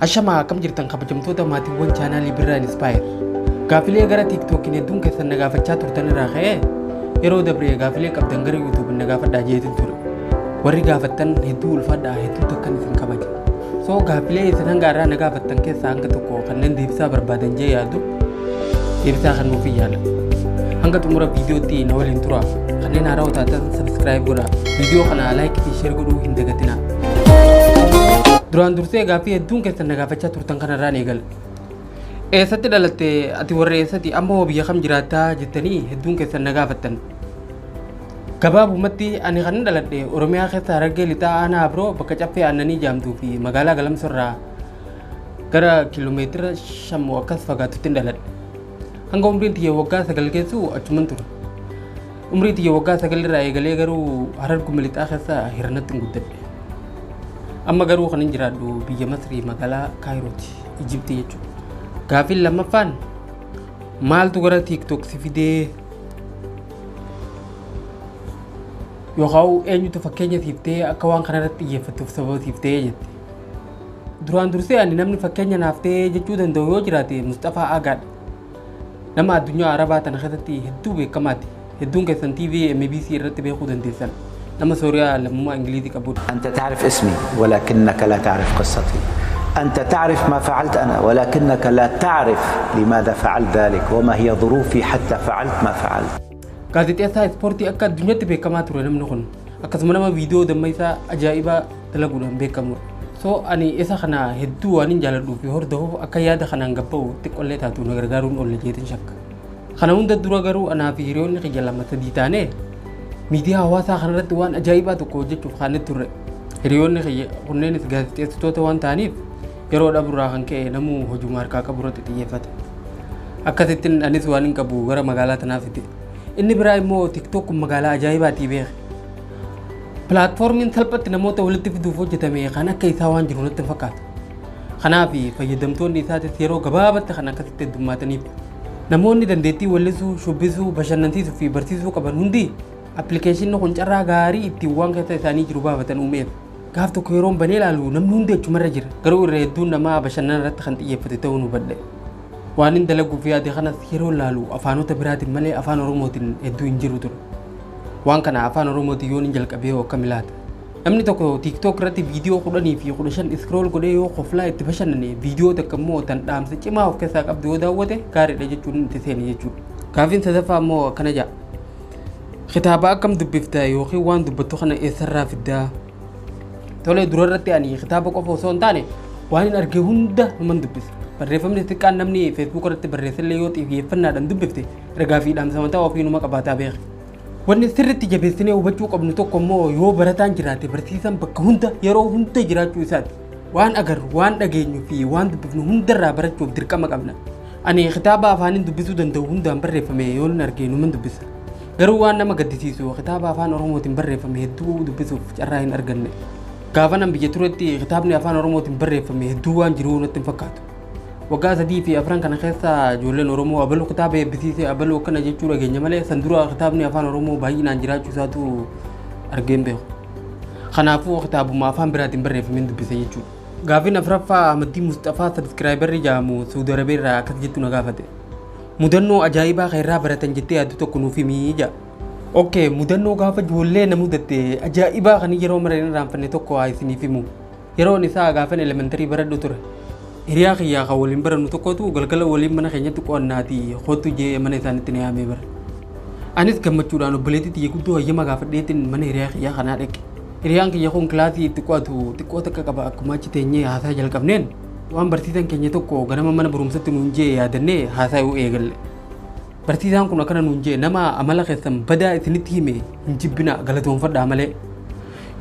Ashama akkam jirtan kabajamtoota maatiiwwan chaanaalii birraa Inspire. Gaafilee gara TikTokiin hedduun keessan na gaafachaa turtan irraa ka'ee yeroo dabree gaafilee qabdan gara YouTube na gaafadhaa jeetin ture. Warri gaafattan hedduu ulfaadhaa hedduu tokkan isin kabaja. So gaafilee isin hanga irraa na gaafattan keessaa hanga tokko kanneen deebisaa barbaadan jee yaadu deebisaa kan nuuf yaala. Hanga xumura viidiyootti na waliin tura. Kanneen haaraa taatan subscribe godhaa. Viidiyoo kana like fi share godhuu hin dagatinaa. Duraan dursee gaafii hedduun keessan na gaafachaa turtan kanarraan eegala. Eessatti dhalatte ati warra eessatti amma hoo biyya kam jiraattaa jettanii hedduun keessan na gaafattan. Gabaabumatti ani kan dhaladhe Oromiyaa keessa Harargee Lixaa Aanaa Abiroo bakka caffee aannanii jaamtuu fi magaalaa Galamsorraa gara kiiloomeetira 5 akkas fagaatutti dhaladhe. Hanga umriin tiyya waggaa 9 geessu achuman ture. Umrii tiyya waggaa 9 irraa eegalee garuu Hararguma Lixaa keessa hirnatti guddadhe. Amma garuu kan hin jiraadhu biyya Masrii magaalaa Kaayirooti, Ijiptii jechuudha. Gaafiin lammaffaan maaltu gara TikTok si fidee yookaan eenyutu fakkeenya siiftee akka waan kanarratti xiyyeeffattuuf sababa siiftee jette. Duraan dursee ani namni fakkeenya naaf ta'ee jechuu danda'u yoo jiraate Mustafaa Agaadha. Nama addunyaa Arabaa tana keessatti hedduu beekamaati. Hedduun keessan TV MBC irratti beekuu dandeessan. لما سوريا لما انجليزي كبود. انت تعرف اسمي ولكنك لا تعرف قصتي. انت تعرف ما فعلت انا ولكنك لا تعرف لماذا فعلت ذلك وما هي ظروفي حتى فعلت ما فعلت. gaazexeessaa ispoortii akka addunyaatti beekamaa ture namni kun akkasuma nama viidiyoo damma isaa ajaa'ibaa dalaguudhaan beekamu. So ani isa kana hedduu waan hin jaaladhuu fi hordofuuf akka yaada kanaan gabba'u xiqqollee taatu na gargaaruun oolle jeetin shakka. Kana hunda dura garuu anaa fi hiriyoonni kiyya lama sadii taanee miidiyaa hawaasaa kanarratti waan ajaa'ibaa tokko hojjechuuf kaanee turre. Hiriyoonni kiyya kunneenis gaazexeessitoota waan ta'aniif yeroo dhaburraa kan ka'e namuu hojuma harkaa qabu irratti xiyyeeffate. Akkasittiin anis waan hin qabu gara magaalaa tanaaf fide. Inni biraa immoo TikTok magaalaa ajaa'ibaatii beeke. Pilaatfoormiin salphatti namoota walitti fiduuf hojjetame kan akka isaa waan jiru natti fakkaata. Kanaaf fayyadamtoonni isaatis yeroo gabaabatti kan akkasitti heddummaataniif namoonni dandeettii wallisuu, shubbisuu, bashannansiisuu fi barsiisuu qaban hundi appilikeeshiniin kun carraa gaarii ittiin waan keessa isaanii jiru baafatan uumeef. Gaaf tokko yeroon banee ilaalu namni hundi achumarra jira. Garuu irra hedduun namaa bashannana irratti kan xiyyeeffate ta'uu nu hubadhe. Waan hin dalaguuf yaade kanas yeroo ilaalu afaanota biraatiin malee afaan Oromootiin hedduu hin jiru ture. Waan kana afaan Oromootiin yoon hin jalqabee akkam ilaata. Namni tokko TikTok irratti viidiyoo 10 fi 15 scroll godhee yoo qoflaa itti bashannane viidiyoo takka immoo tan dhaamsa cimaa of keessaa qabdu yoo daawwate gaariidha jechuun itti seeni jechuudha. Gaafiin sadaffaa immoo akkana jedha. Kitaaba akkam dubbifta yookiin waan dubbattu kana eessarraa fiddaa? Tolee durarratti ani kitaaba qofa osoo hin taane waan hin arge hunda numan dubbisa. Barreeffamni xiqqaan namni Facebook irratti barreessallee yoo xiyyeeffannaadhaan dubbifte ragaa fi dhaamsa mataa ofii numa qabaataa beeka. Wanni sirriitti jabeessinee hubachuu qabnu tokko immoo yoo barataan jiraate barsiisan bakka hunda yeroo hunda jiraachuu isaati. Waan agarru, waan dhageenyu fi waan dubbifnu hundarraa barachuuf dirqama qabna. Ani kitaaba afaaniin dubbisuu danda'u hundaan barreeffame yoo hin arge numan dubbisa. Garuu waan nama gaddisiisu kitaaba afaan Oromootiin barreeffame hedduu dubbisuuf carraa hin arganne. Gaafa nan biyya turetti kitaabni afaan Oromootiin barreeffame hedduu waan jiru natti hin fakkaatu. Waggaa 3 fi 4 kana keessa ijoolleen Oromoo abaluu kitaaba eebbisiisee abaluu akkana jechuu dhageenya malee san dura kitaabni afaan Oromoo baay'inaan jiraachuu isaatu argeen beeku. Kanaafuu kitaabuma afaan biraatiin barreeffameen dubbise jechuudha. Gaafiin afuraffaa Ahmadii Mustafaa sabskraayibarri jedhamu Saudi Arabiyaa irraa akkas jettu na gaafate. Mudannoo ajaa'ibaa kan irraa baratan jettee yaaddu tokko nuuf himii jedha. Okay, mudannoo gaafa ijoollee na mudatte ajaa'ibaa kan yeroo mara hin irraanfanne tokko haa isiniif himu. Yeroon isaa gaafan elementarii baradhu ture. Hiriyaa kiyyaa kan waliin barannu tokkotu galgala waliin mana keenyatti qo'annaati kootu jee mana isaaniitti na yaamee bara. Anis gammachuudhaan obboleettii xiyya guddoo hayyama gaafadheetiin mana hiriyaa kiyyaa kanaa dhaqe. Hiriyaan kiyya kun kilaasii itti qo'atu xiqqoo takka qaba akkuma achi teenyee haasaa jalqabneen waan barsiisan keenya tokko ganama mana barumsatti nuun jee yaadannee haasaa yoo eegalle. Barsiisaan kun akkana nuun jee nama amala keessan badaa isinitti hime hin jibbina galatoonfadhaa malee.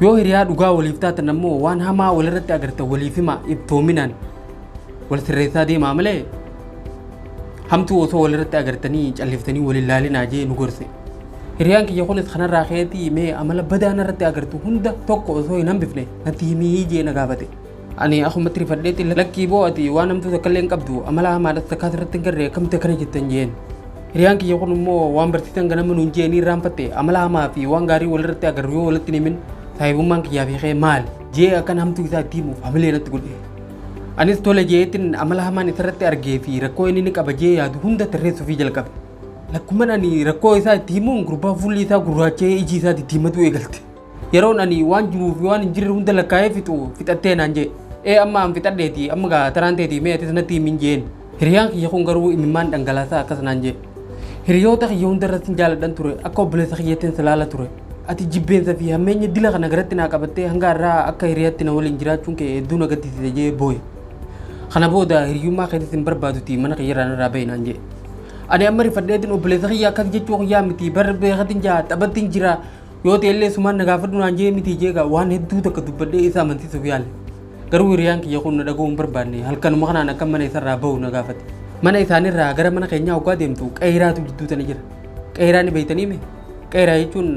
Yoo hiriyaa dhugaa waliif taatan ammoo waan hamaa walirratti agartan waliif hima iftoominaan wal sirreessaa deemaa malee hamtuu osoo walirratti agartanii calliftanii waliin laalinaa jee nu gorse. Hiriyaan kiyya kunis kanarraa keetii mee amala badaa narratti agartu hunda tokko osoo hin hambifne natti himii jee na gaafate. Ani akkuma rifadheetti lakkii boo'ati waan namtu takka illee hin qabdu amala hamaadhas takkaas irratti hin garree akkamte kana jettan jeen. Hiriyaan kiyya kun immoo waan barsiisan ganama nuun jee ni irraanfatte amala hamaa fi waan gaarii walirratti agarru yoo walitti himin saahibummaan kiyyaa fi maal jee akkan hamtuu isaa itti himuuf hamilee natti godhe. Anis tole jeetin amala hamaan isarratti argee fi rakkoo inni qabajee yaadu hunda tarreessuu fi jalqabe. Lakkuman ani rakkoo isaa itti himuun gurbaa fuulli isaa gurraachee iji isaa itti himatu eegalte. Yeroon ani waan jiruu fi waan hin jirre hunda lakkaa'ee fixattee naan jee. Amma an fixadheeti amma gaa taraan teeti mee ati sanatti himin jeen. Hiriyaan kiyya kun garuu imimmaan dhangalaasaa akkas naan jee. Hiriyoota kiyya hunda irratti jaaladhan ture akka obboleessa kiyyattiin salaala ture. Ati jibbeensa fi hammeenya dila kana garatti naa qabattee hanga irraa akka hiriyaatti na waliin jiraachuun kee hedduu na gaddisiise jee booye. Kana booda hiriyummaa keetis hin barbaaduti mana kiyyarraan irraa bahe naan jee. Ani amma rifadheetiin obboleessa kiyya akkas jechuu kiyyaa miti bar beekatiin jaa taphattiin jira yoo ta'ellee sumaan na gaafadhu naan jee miti jeega waan hedduu takka dubbadhee isa amansiisuuf yaale. Garuu hiriyaan kiyya kun na dhaga'uu hin barbaanne halkanuma kanaan akka mana isarraa bahu na gaafate. Mana isaanirraa gara mana keenyaa hoggaa deemtu qeeyiraatu jidduu tana jira. Qeeyiraa ni beeytanii mee? Qeeyiraa jechuun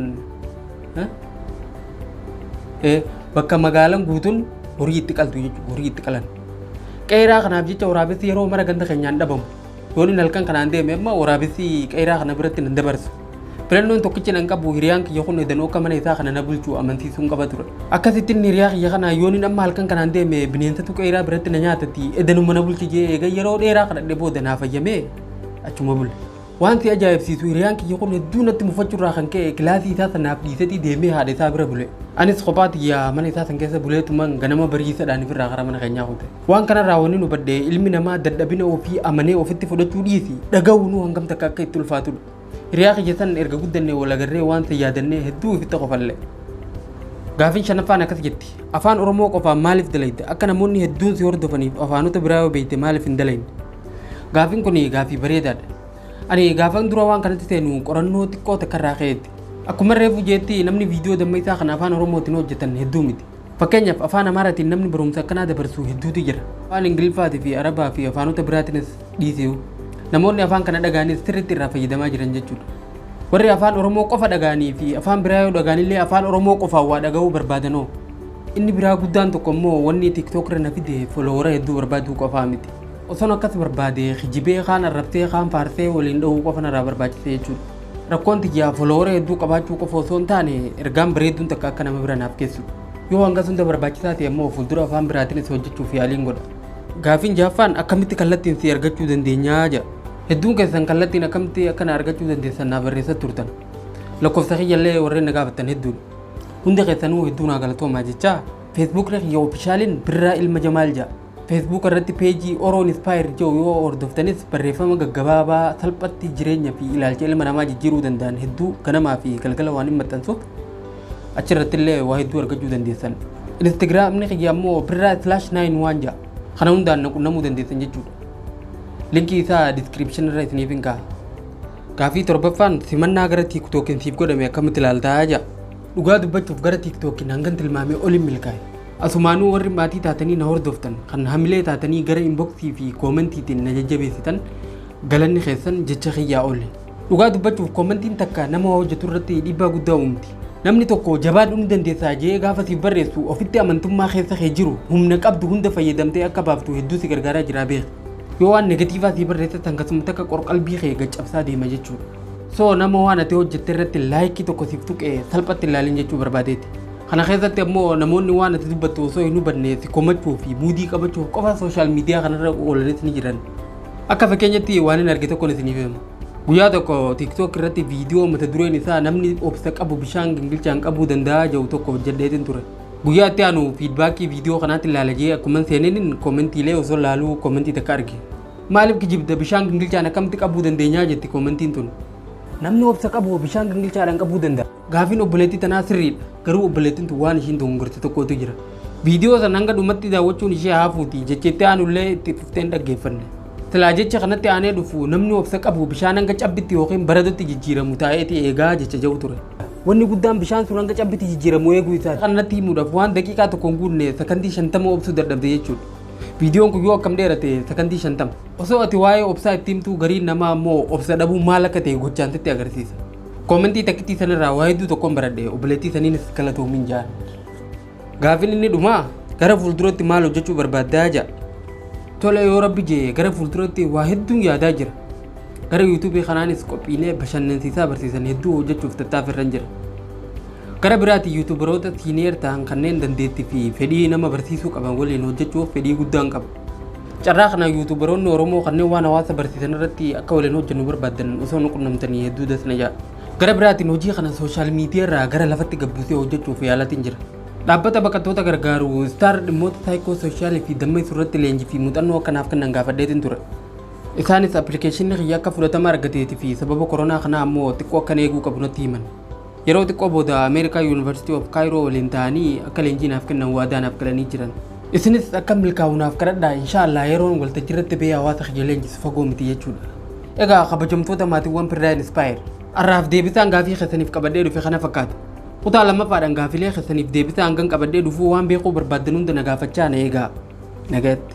bakka magaalaan guutuun horii itti qaltu jechuudha horii itti qalan. Qeeyiraa kanaaf jecha waraabessi yeroo mara ganda keenyaan dhabamu. Yoon inni halkan kanaan deeme amma waraabessi qeeyiraa kana biratti nan dabarsu. Filannoon tokkichi nan qabu hiriyaan kiyya kun edanoo akka mana isaa kana na bulchuu amansiisuun qaba ture. Akkasittiin hiriyaa kiyya kana yoon inni amma halkan kanaan deeme bineensatu qeeyiraa biratti na nyaatatti edanuma na bulchi jee eega yeroo dheeraa kadhadhee booda naa fayyamee achuma bule. Wanti ajaa'ibsiisu hiriyaan kiyya kun hedduu natti mufachuurraa kan ka'e kilaasii isaa sanaaf dhiisetii deemee haadha isaa bira bule. Anis kophaatti yaa mana isaa san keessa buleetumaan ganama bariisaadhaan ifirraa gara mana keenyaa kute. Waan kanarraa wanni nu badde ilmi namaa dadhabina ofii amanee ofitti fudhachuu dhiisi dhaga'uu nu hangam takka akka itti ulfaatudha. Hiriyaa kiyya san erga guddannee wal agarree waan san yaadannee hedduu ofitti qofallee. Gaafin shanaffaan akkas jetti. Afaan Oromoo qofaan maaliif dalayte? Akka namoonni hedduun si hordofaniif afaanota biraa yoo beekte maaliif hin dalayne? Gaafin kun gaafii bareedaadha. Ani gaafan dura waan kanatti seenu qorannoo xiqqoo takka irraa ka'eetti. Akkuma reefu jeetti namni viidiyoo damma isaa kana afaan Oromootiin hojjetan hedduu miti. Fakkeenyaaf afaan Amaaraatiin namni barumsa akkanaa dabarsu hedduutu jira. Afaan Ingiliffaatii fi Arabaa fi afaanota biraatiinis dhiisee namoonni afaan kana dhagaanis sirriitti irraa fayyadamaa jiran jechuudha. Warri afaan Oromoo qofa dhagaanii fi afaan biraa yoo dhagaanillee afaan Oromoo qofaan waa dhaga'uu barbaadanoo. Inni biraa guddaan tokko immoo wanni TikTok irra na fide followeera hedduu barbaaduu qofaa miti. Osoon akkas barbaade kijibee kaan arrabsee kaan faarsee waliin dha'uu qofa narraa barbaachise jechuudha. Rakkoon tiyyaa followeera hedduu qabaachuu qofa osoo hin taane ergaan bareeduun takka akka nama bira naaf geessu. Yoo hanga hunda barbaachisaa ta'e immoo fuuldura afaan biraatiinis hojjechuuf yaaliin godha. Gaafiin jaaffaan akkamitti kallattiin si argachuu dandeenyaa jedha. Hedduun keessan kallattiin akkamitti akkana argachuu dandeessan naa barreessaa turtan. Lakkoofsa kiyyallee warreen na gaafatan hedduudha. Hundi keessanuu hedduu naa galatoomaa jechaa Facebook irra kiyya ofishaaliin Birraa Ilma Jamaal jedha. Facebook irratti peejii Oroon Inspire jedhu yoo hordoftanis barreeffama gaggabaabaa salphatti jireenya fi ilaalcha ilma namaa jijjiiruu danda'an hedduu ganamaa fi galgala waan hin maxxansuuf achirratti illee waa hedduu argachuu dandeessan. Instagramni kiyya ammoo Birraa/91 jedha. Kana hundaan na qunnamuu dandeessan jechuudha. Linkii isaa description irra isiniif hin kaa'a. Gaafii torbaffaan simannaa gara TikTokiin siif godhame akkamitti ilaaltaa jedha. Dhugaa dubbachuuf gara TikTokiin hangan tilmaamee ol hin milkaa'e. Asumaanuu warri maatii taatanii na hordoftan kan hamilee taatanii gara inboxii fi koomentiitiin na jajjabeessitan galanni keessan jecha kiyyaa oolle. Dhugaa dubbachuuf koomentiin takka nama hojjetu irratti dhiibbaa guddaa uumti. Namni tokko jabaadhuu ni dandeessaa jee gaafa siif barreessu ofitti amantummaa keessa kee jiru humna qabdu hunda fayyadamtee akka baaftu hedduu si gargaaraa jira beek. Yoo waan negatiivaa si barreessatan akkasuma takka qorqalbii kee gaccabsaa deema jechuudha. So nama waan ati hojjette irratti laayikii tokko siif tuqee salphatti ilaalin jechuu barbaadeeti. Kana keessatti ammoo namoonni waan ati dubbattu osoo hin hubanne si komachuu fi muudii qabachuuf qofa sooshaal miidiyaa kanarra oolanis ni jiran. Akka fakkeenyatti waan hin arge tokkoon isiniif himu. Guyyaa tokko TikTok irratti viidiyoo mata dureen isaa namni obsa qabu bishaan gingilchaan qabuu danda'a jedhu tokko hojjedheetiin ture. Guyyaa itti aanu fiidbaakii viidiyoo kanaatti ilaalajee akkuma seeneen koomentiilee osoo laaluu koomentii takka arge. Maaliif kijibda bishaan gingilchaan akkamitti qabuu dandeenyaa jetti koomentiin tun. Namni obsa qabu bishaan gingilchaadhaan qabuu danda'a. Gaafiin obboleettii tanaa sirriidha. Garuu obboleettiin tun waan ishiin dogongorte tokkotu jira. Viidiyoo sana hanga dhumatti daawwachuun ishee haafuuti jecheetti aanullee itti fufteen dhaggeeffanne. Silaa jecha kanatti aanee dhufu namni obsa qabu bishaan hanga cabbitti yookiin baradotti jijjiiramu taa'eeti eegaa jecha jedhu ture. Wanni guddaan bishaan sun hanga cabbitti jijjiiramu eeguu isaa kanatti himuudhaaf waan daqiiqaa tokko hin guunne sakandii 50 obsuu dadhabde jechuudha. Viidiyoon kun yoo akkam dheerate sakandii 50. Osoo ati waa'ee obsaa itti himtuu gariin namaa ammoo obsa dhabuu maal akka ta'e gochaan sitti agarsiisa. Koomentii takkitii sanarraa waa hedduu tokkoon baradhe obboleettii saniinis galatoomin jaan. Gaafin inni dhumaa gara fuulduratti maal hojjechuu barbaaddaa jaa. Tole yoo rabbi jee gara fuulduratti waa hedduun yaadaa jira. Gara yuutuubii kanaanis qophiilee bashannansiisaa barsiisan hedduu hojjechuuf tattaafirran jira. Gara biraatti yuutuubaroota siineer ta'an kanneen dandeettii fi fedhii nama barsiisuu qaban waliin hojjechuuf fedhii guddaan qaba. Carraa kana yuutuubaroonni Oromoo kanneen waan hawaasa barsiisan irratti akka waliin hojjennu barbaadan osoo nu qunnamtanii hedduudas na jaa. Gara biraatiin hojii kana sooshaal miidiyaa irraa gara lafatti gabbuusee hojjechuuf yaalatiin jira. Dhaabbata baqattoota gargaaru Star dhimmoota saayikoo sooshaal fi dammeessuu irratti leenjii fi muuxannoo akkanaaf kennan gaafadheetiin ture. Isaanis appilikeeshinii xiyyaa akka fudhatama argateetii fi sababa koronaa kanaa ammoo xiqqoo akkan eeguu qabu natti himan. Yeroo xiqqoo booda Ameerikaa Yuunivarsiitii of Kaayiroo waliin ta'anii akka leenjii naaf kennan waadaa naaf galanii jiran. Isinis akka milkaa'unaaf kadhadhaa inshaallah yeroon waltajjii irratti bee hawaasa xiyya leenjisu fagoo miti jechuudha. Egaa kabajamtoota maatiiwwan Pirdaa Inspire arraaf deebisaan gaafii keessaniif qabadhee dhufe kana fakkaata. Kutaa lammaffaadhaan gaafilee keessaniif deebisaan kan qabadhee dhufuu waan beekuu barbaaddan hunda na gaafachaa na eegaa. Nagaatti.